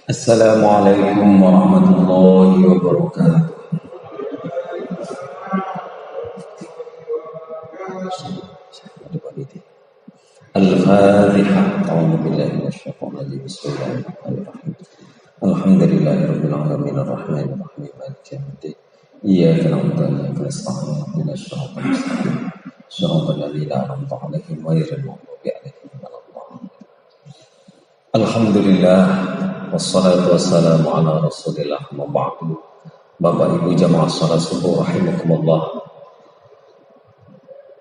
Assalamualaikum warahmatullahi wabarakatuh. Al-Fatihah. A'udzu billahi minasyaitonir rajim. Bismillahirrahmanirrahim. Alhamdulillahirabbil alamin arrahmanir rahim maliki yaumiddin. Iyyaka na'budu wa iyyaka nasta'in. Ihdinas siratal mustaqim. Shiratal ladzina an'amta 'alaihim ghairil maghdubi 'alaihim waladdallin. Alhamdulillah wassalatu wassalamu ala Rasulillah wa ba'du. Bapak Ibu jamaah salat subuh rahimakumullah.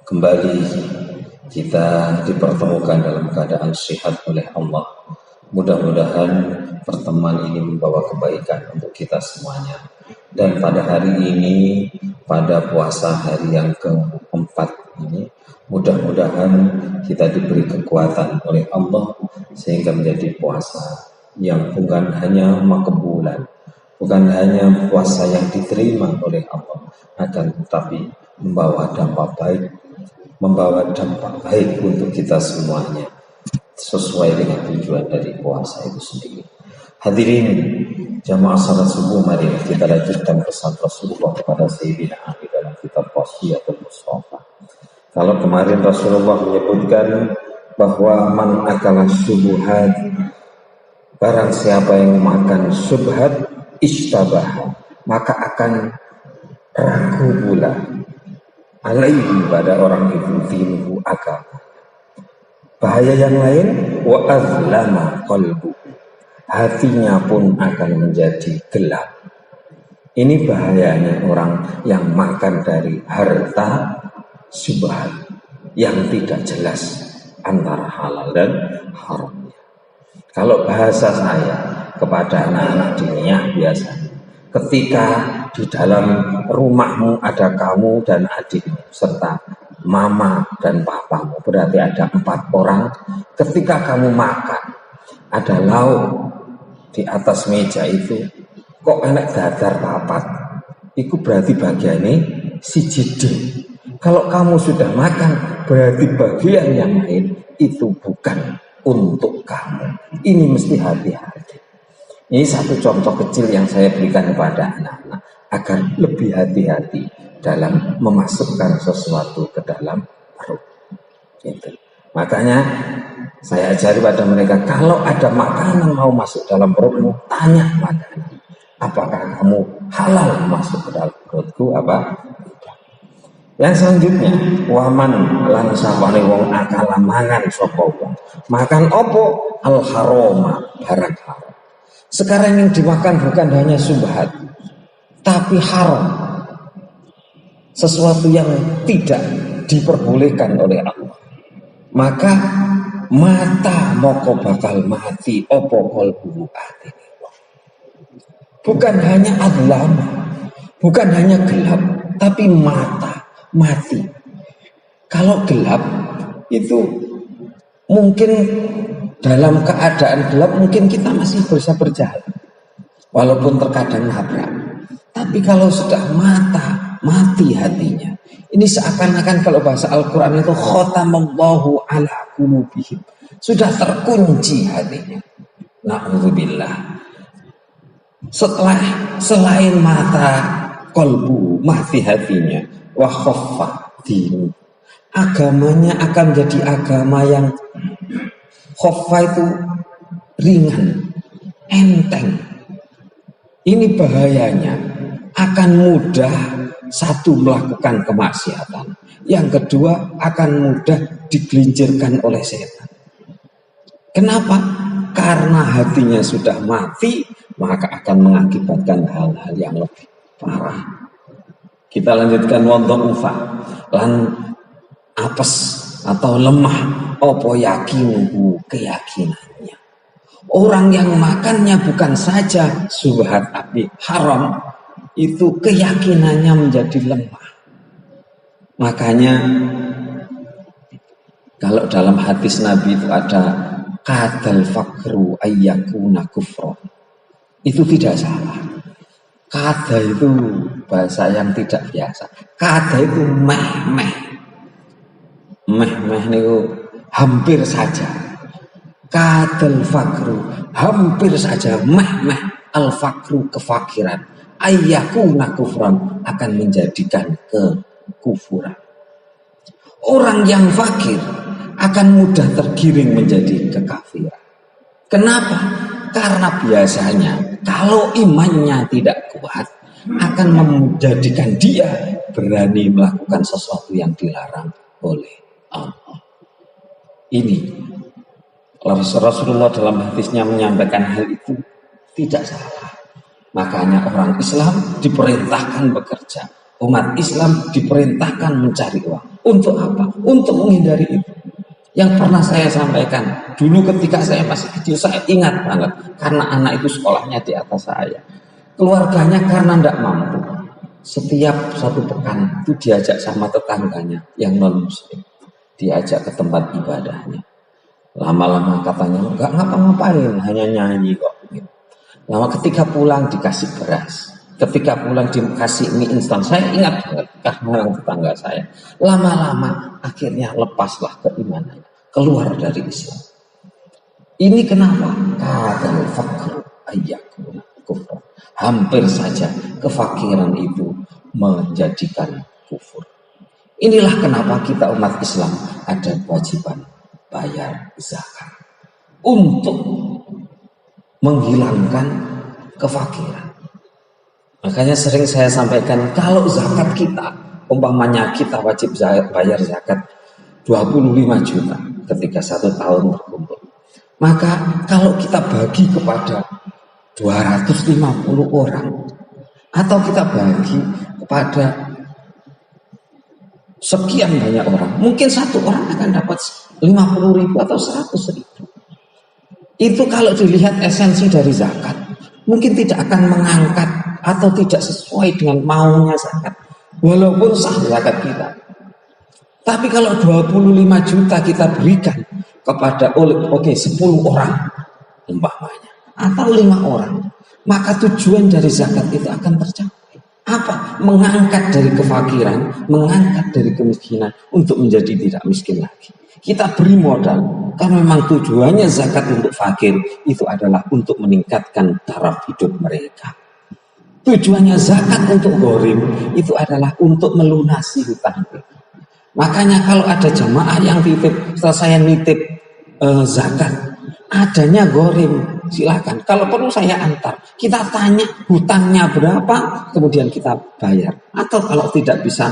Kembali kita dipertemukan dalam keadaan sehat oleh Allah. Mudah-mudahan pertemuan ini membawa kebaikan untuk kita semuanya. Dan pada hari ini, pada puasa hari yang keempat ini, mudah-mudahan kita diberi kekuatan oleh Allah sehingga menjadi puasa yang bukan hanya makbulan, bukan hanya puasa yang diterima oleh Allah, akan tetapi membawa dampak baik untuk kita semuanya sesuai dengan tujuan dari puasa itu sendiri. Hadirin jamaah salat subuh, mari kita lanjutkan pesan Rasulullah kepada Sayyidina Ali dalam kitab Wasiyatul Mustafa. Kalau kemarin Rasulullah menyebutkan bahwa man akala syubhat, barang siapa yang makan syubhat istabah, maka akan ragu pula alaihi pada orang itu dinuhu agama. Bahaya yang lain, wa azlama qalbu, hatinya pun akan menjadi gelap. Ini bahayanya orang yang makan dari harta syubhat yang tidak jelas antara halal dan haramnya. Kalau bahasa saya kepada anak-anak diniyah biasanya, ketika di dalam rumahmu ada kamu dan adikmu serta mama dan papamu, berarti ada 4 orang. Ketika kamu makan, ada lauk di atas meja itu, kok enak dadar papat, itu berarti bagiannya si jidin. Kalau kamu sudah makan, berarti bagian yang lain itu bukan untuk kamu. Ini mesti hati-hati. Ini satu contoh kecil yang saya berikan kepada anak-anak agar lebih hati-hati dalam memasukkan sesuatu ke dalam perut. Gitu. Makanya saya ajari pada mereka, kalau ada makanan mau masuk dalam perutmu, tanya makanan, apakah kamu halal masuk ke dalam perutku apa? Yang selanjutnya, waman lan sapane wong akala mangan sapa wong. Makan opo? Al haroma, barang haram. Sekarang yang dimakan bukan hanya syubhat, tapi haram. Sesuatu yang tidak diperbolehkan oleh Allah. Maka mata moko bakal mati opo kolbu atine. Bukan hanya adlama, bukan hanya gelap, tapi mata mati. Kalau gelap itu mungkin dalam keadaan gelap mungkin kita masih bisa berjalan, walaupun terkadang nabrak. Tapi kalau sudah mati hatinya, ini seakan-akan kalau bahasa Al-Quran itu khotamallahu ala qulubihim, sudah terkunci hatinya. Na'udzubillah. Selain mata, kolbu mati hatinya, wa khaffa dinu, agamanya akan jadi agama yang khaffa itu ringan, enteng. Ini bahayanya, akan mudah satu melakukan kemaksiatan, yang kedua akan mudah digelincirkan oleh setan. Kenapa? Karena hatinya sudah mati, maka akan mengakibatkan hal-hal yang lebih parah. Kita lanjutkan wonton ufa lan apes atau lemah opo yakinuhu, keyakinannya. Orang yang makannya bukan saja syubhat tapi haram, itu keyakinannya menjadi lemah. Makanya kalau dalam hadis Nabi itu ada kadal fakru ayyakuna kufron, itu tidak salah. Kada itu bahasa yang tidak biasa. Kada itu meh-meh itu hampir saja. kadal fakru, hampir saja meh al fakru, kefakiran, ayyakuna kufran, akan menjadikan kekufuran. Orang yang fakir akan mudah tergiring menjadi kekafiran. Kenapa? Karena biasanya kalau imannya tidak kuat akan menjadikan dia berani melakukan sesuatu yang dilarang oleh Allah. Ini Rasulullah dalam hadisnya menyampaikan hal itu tidak salah. Makanya orang Islam diperintahkan bekerja. Umat Islam diperintahkan mencari uang. Untuk apa? Untuk menghindari itu. Yang pernah saya sampaikan dulu ketika saya masih kecil, saya ingat banget. Karena anak itu sekolahnya di atas saya. Keluarganya karena tidak mampu, setiap satu pekan itu diajak sama tetangganya yang non muslim, diajak ke tempat ibadahnya. Lama-lama katanya nggak ngapa-ngapain, hanya nyanyi kok. Lama ketika pulang dikasih beras, ketika pulang dikasih mie instan. Saya ingat banget karena orang tetangga saya. Lama-lama akhirnya lepaslah keimanannya, keluar dari Islam. Ini kenapa? Kadal fakru ayyakuna kufur. Hampir saja kefakiran itu menjadikan kufur. Inilah kenapa kita umat Islam ada kewajiban bayar zakat untuk menghilangkan kefakiran. Makanya sering saya sampaikan, kalau zakat kita, umpamanya kita wajib bayar zakat 25 juta ketika 1 tahun berkumpul. Maka kalau kita bagi kepada 250 orang, atau kita bagi kepada sekian banyak orang, mungkin satu orang akan dapat 50.000 atau 100.000. Itu kalau dilihat esensi dari zakat, mungkin tidak akan mengangkat atau tidak sesuai dengan maunya zakat, walaupun sah zakat kita. Tapi kalau 25 juta kita berikan kepada 10 orang umpamanya, atau 5 orang, maka tujuan dari zakat itu akan tercapai. Apa? Mengangkat dari kefakiran, mengangkat dari kemiskinan untuk menjadi tidak miskin lagi. Kita beri modal, karena memang tujuannya zakat untuk fakir itu adalah untuk meningkatkan taraf hidup mereka. Tujuannya zakat untuk gharim itu adalah untuk melunasi hutang mereka. Makanya kalau ada jamaah yang titip, setelah saya nitip zakat, adanya gharim, silakan. Kalau perlu saya antar. Kita tanya hutangnya berapa, kemudian kita bayar. Atau kalau tidak bisa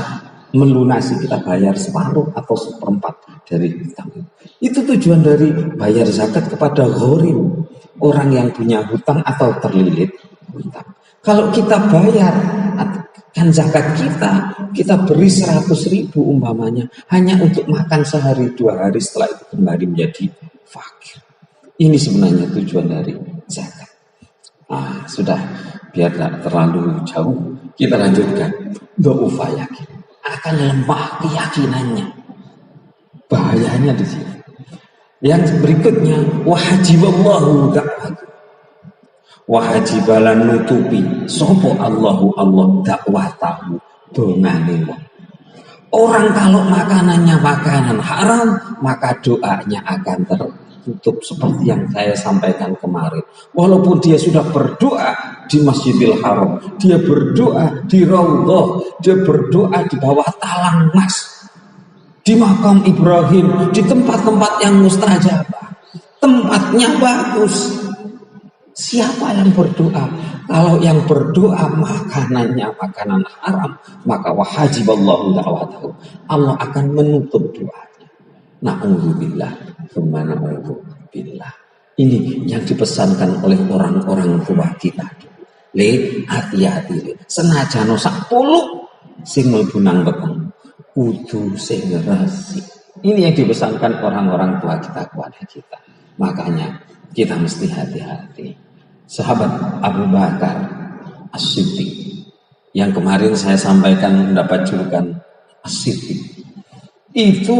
melunasi, kita bayar separuh atau 1/4 dari hutang. Itu tujuan dari bayar zakat kepada gharim, orang yang punya hutang atau terlilit hutang. Kalau kita bayar kan zakat kita beri 100.000 umpamanya, hanya untuk makan sehari 2 hari, setelah itu kembali menjadi fakir. Ini sebenarnya tujuan dari zakat. Sudah, biar tidak terlalu jauh, kita lanjutkan. Dha'ufa yakin, akan lemah keyakinannya. Bahayanya di sini. Yang berikutnya, wahajiballahu da'watu, wahajibalan nutupi sopo Allah dakwatahu dongane. Orang kalau makanannya makanan haram, maka doanya akan tertutup seperti yang saya sampaikan kemarin. Walaupun dia sudah berdoa di Masjidil Haram, dia berdoa di Raudhah, dia berdoa di bawah talang emas, di makam Ibrahim, di tempat-tempat yang mustajabah, tempatnya bagus. Siapa yang berdoa? Kalau yang berdoa makanannya makanan haram, maka wahajiballahu da'watahu, Allah akan menutup doanya. Na'udzubillah, tsumma na'udzubillah. Ini yang dipesankan oleh orang-orang tua kita. Hati-hati, senajan sak puluh sing mlebu nang weteng, kudu sing resik. Ini yang dipesankan orang-orang tua kita kepada kita. Makanya kita mesti hati-hati. Sahabat Abu Bakar As-Siddiq yang kemarin saya sampaikan mendapat julukan As-Siddiq, itu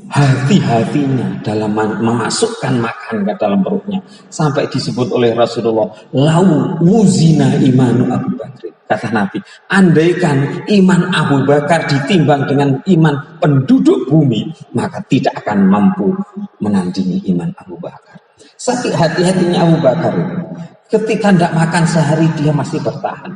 hati-hatinya dalam memasukkan makan ke dalam perutnya, sampai disebut oleh Rasulullah, lau wuzina imanu Abu Bakar. Kata Nabi, andaikan iman Abu Bakar ditimbang dengan iman penduduk bumi, maka tidak akan mampu menandingi iman Abu Bakar. Sakit hati-hatinya Abu Bakar itu. Ketika tidak makan sehari dia masih bertahan.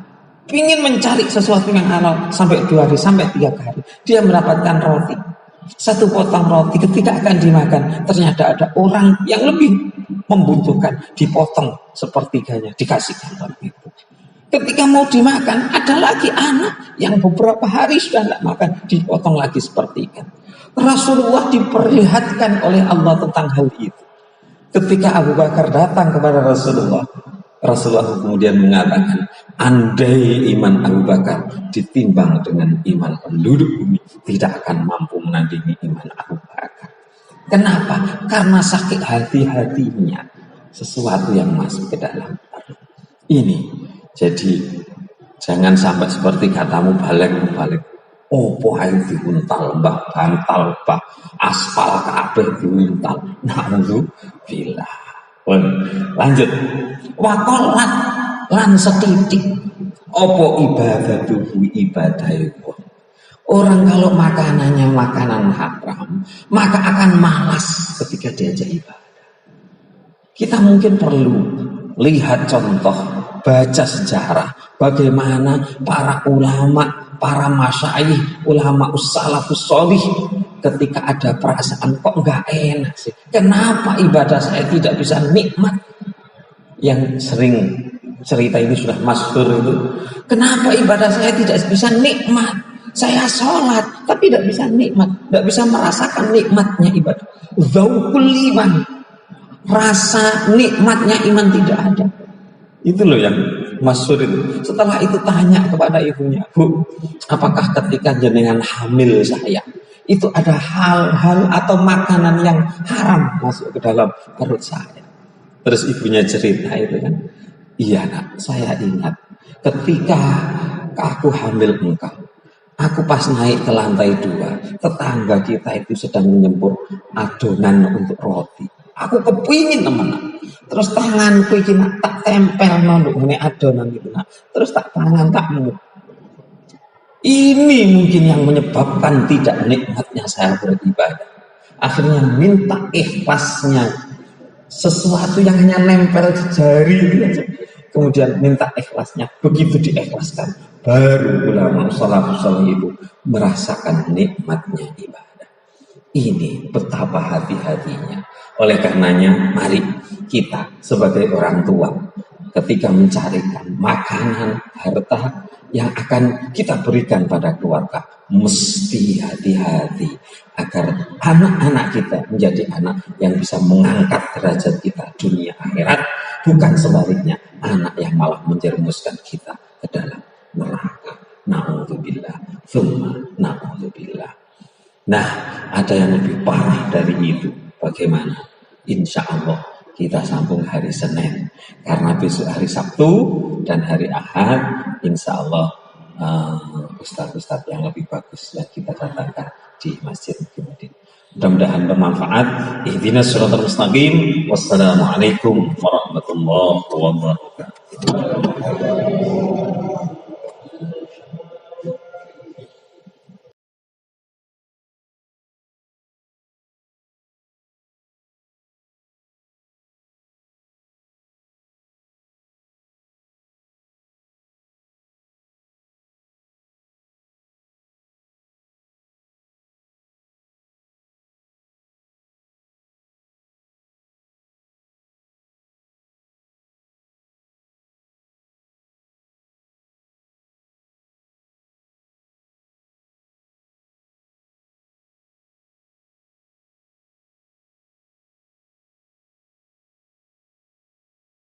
Ingin mencari sesuatu yang halal sampai 2 hari, sampai 3 hari. Dia mendapatkan roti. 1 potong roti ketika akan dimakan. Ternyata ada orang yang lebih membutuhkan. Dipotong sepertiganya, dikasihkan roti itu. Ketika mau dimakan, ada lagi anak yang beberapa hari sudah tidak makan, dipotong lagi sepertiga. Rasulullah diperlihatkan oleh Allah tentang hal itu. Ketika Abu Bakar datang kepada Rasulullah, Rasulullah kemudian mengatakan, andai iman Abu Bakar ditimbang dengan iman penduduk bumi, tidak akan mampu menandingi iman Abu Bakar. Kenapa? Karena sakit hati-hatinya sesuatu yang masuk ke dalam ini. Jadi jangan sampai seperti katamu balik. Opo ae diuntal mbah, bantal mbah, aspal kabeh diuntal. Na'udzubillah. Lanjut. Wakolat lan setitik. Opo ibadatuhu ibadahe. Orang kalau makanannya makanan haram, maka akan malas ketika diajak ibadah. Kita mungkin perlu lihat contoh, baca sejarah bagaimana para ulama, para masyayikh, ulama salafus sholih ketika ada perasaan kok nggak enak sih, kenapa ibadah saya tidak bisa nikmat. Yang sering cerita ini sudah masyhur itu, kenapa ibadah saya tidak bisa nikmat. Saya sholat tapi tidak bisa nikmat, tidak bisa merasakan nikmatnya ibadah. Dzauqul iman, rasa nikmatnya iman tidak ada. Itu loh yang masyhur itu. Setelah itu tanya kepada ibunya, Bu, apakah ketika jenengan hamil saya itu ada hal-hal atau makanan yang haram masuk ke dalam perut saya? Terus ibunya cerita itu kan, iya nak, saya ingat ketika aku hamil engkau, aku pas naik ke lantai 2, tetangga kita itu sedang menyembur adonan untuk roti. Aku kepingin teman. Terus tanganku iki nak tak tempel nonduk ngene adonan gitu nak. Terus tak tangan tak mut. Ini mungkin yang menyebabkan tidak nikmatnya saya beribadah. Akhirnya minta ikhlasnya. Sesuatu yang hanya nempel di jari gitu. Kemudian minta ikhlasnya. Begitu diikhlaskan, baru ulama salafus salih itu merasakan nikmatnya ibadah. Ini betapa hati-hatinya. Oleh karenanya, mari kita sebagai orang tua ketika mencarikan makanan, harta yang akan kita berikan pada keluarga, mesti hati-hati agar anak-anak kita menjadi anak yang bisa mengangkat derajat kita dunia akhirat, bukan sebaliknya anak yang malah menjerumuskan kita ke dalam neraka. Na'udzubillah, tsumma na'udzubillah. Nah, ada yang lebih parah dari itu. Bagaimana? Insya Allah kita sambung hari Senin, karena besok hari Sabtu dan hari Ahad insya Allah ustadz-ustadz yang lebih bagus yang kita datangkan di Masjid Muhammadin. Mudah-mudahan bermanfaat. Ihdinas shiratal mustaqim. Wassalamualaikum warahmatullahi wabarakatuh.